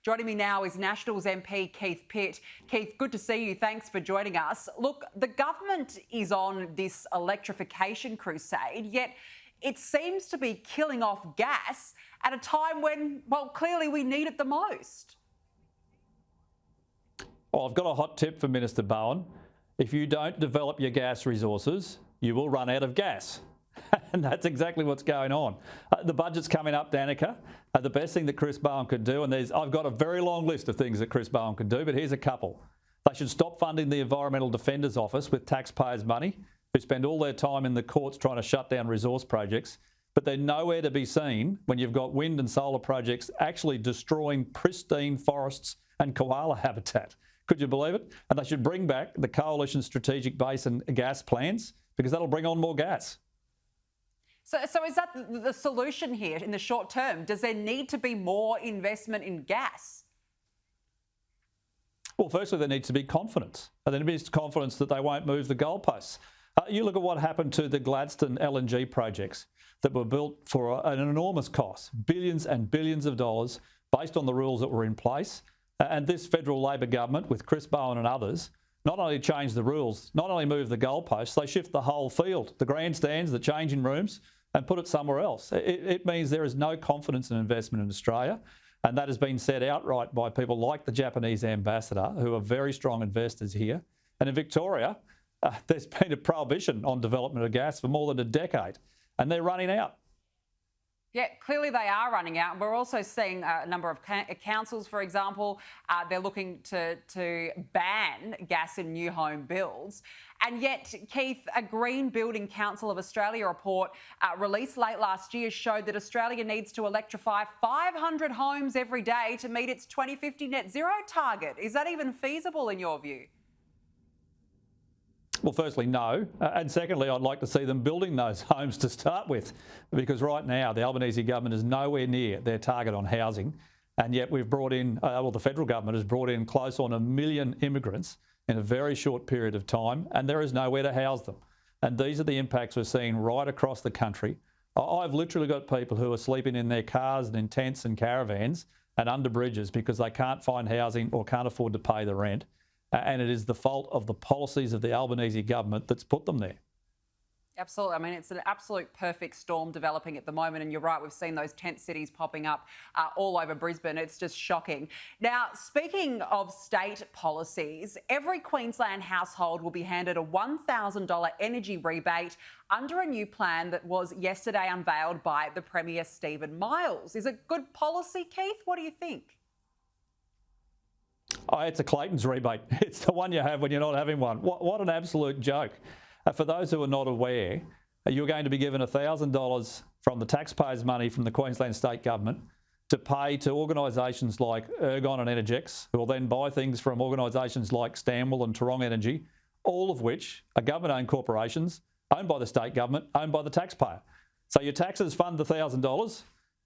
Joining me now is Nationals MP Keith Pitt. Keith, good to see you. Thanks for joining us. Look, the government is on this electrification crusade, yet it seems to be killing off gas at a time when, well, clearly we need it the most. Well, I've got a hot tip for Minister Bowen. If you don't develop your gas resources, you will run out of gas. And that's exactly what's going on. The budget's coming up, Danica. The best thing that Chris Bowen could do, and I've got a very long list of things that Chris Bowen could do, but here's a couple. They should stop funding the Environmental Defenders Office with taxpayers' money, who spend all their time in the courts trying to shut down resource projects, but they're nowhere to be seen when you've got wind and solar projects actually destroying pristine forests and koala habitat. Could you believe it? And they should bring back the Coalition Strategic Basin gas plans, because that'll bring on more gas. So is that the solution here in the short term? Does there need to be more investment in gas? Well, firstly, there needs to be confidence. And there needs confidence that they won't move the goalposts. You look at what happened to the Gladstone LNG projects that were built for an enormous cost, billions and billions of dollars, based on the rules that were in place. And this federal Labor government, with Chris Bowen and others, not only change the rules, not only move the goalposts, they shift the whole field, the grandstands, the changing rooms, and put it somewhere else. It means there is no confidence in investment in Australia, and that has been said outright by people like the Japanese ambassador, who are very strong investors here. And in Victoria, there's been a prohibition on development of gas for more than a decade, and they're running out. Yeah, clearly they are running out. We're also seeing a number of councils, for example, they're looking to ban gas in new home builds. And yet, Keith, a Green Building Council of Australia report released late last year showed that Australia needs to electrify 500 homes every day to meet its 2050 net zero target. Is that even feasible in your view? Well, firstly, no. And secondly, I'd like to see them building those homes to start with, because right now the Albanese government is nowhere near their target on housing. And yet we've brought in, the federal government has brought in close on 1 million immigrants in a very short period of time, and there is nowhere to house them. And these are the impacts we're seeing right across the country. I've literally got people who are sleeping in their cars and in tents and caravans and under bridges because they can't find housing or can't afford to pay the rent. And it is the fault of the policies of the Albanese government that's put them there. Absolutely. I mean, it's an absolute perfect storm developing at the moment. And you're right, we've seen those tent cities popping up all over Brisbane. It's just shocking. Now, speaking of state policies, every Queensland household will be handed a $1,000 energy rebate under a new plan that was yesterday unveiled by the Premier Stephen Miles. Is it good policy, Keith? What do you think? Oh, it's a Clayton's rebate. It's the one you have when you're not having one. What an absolute joke. For those who are not aware, you're going to be given $1,000 from the taxpayers' money from the Queensland State Government to pay to organisations like Ergon and Energex, who will then buy things from organisations like Stanwell and Tarong Energy, all of which are government-owned corporations, owned by the state government, owned by the taxpayer. So your taxes fund the $1,000,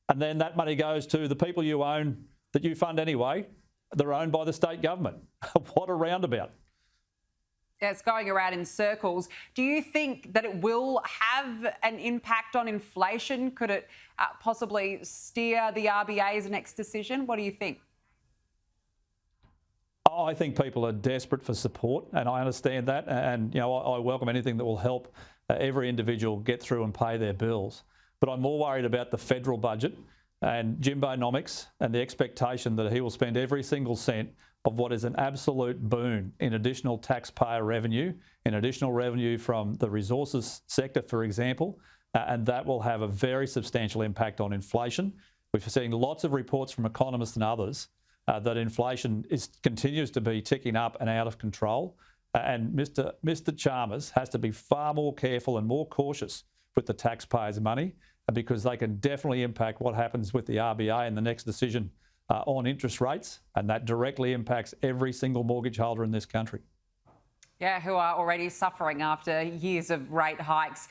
and then that money goes to the people you own that you fund anyway. They're owned by the state government. What a roundabout. Yeah, it's going around in circles. Do you think that it will have an impact on inflation? Could it possibly steer the RBA's next decision? What do you think? I think people are desperate for support, and I understand that. And, I welcome anything that will help every individual get through and pay their bills. But I'm more worried about the federal budget and Jimbonomics and the expectation that he will spend every single cent of what is an absolute boon in additional taxpayer revenue, in additional revenue from the resources sector, for example, and that will have a very substantial impact on inflation. We've seen lots of reports from economists and others that inflation continues to be ticking up and out of control. And Mr. Chalmers has to be far more careful and more cautious with the taxpayers' money, because they can definitely impact what happens with the RBA in the next decision on interest rates, and that directly impacts every single mortgage holder in this country. Yeah, who are already suffering after years of rate hikes.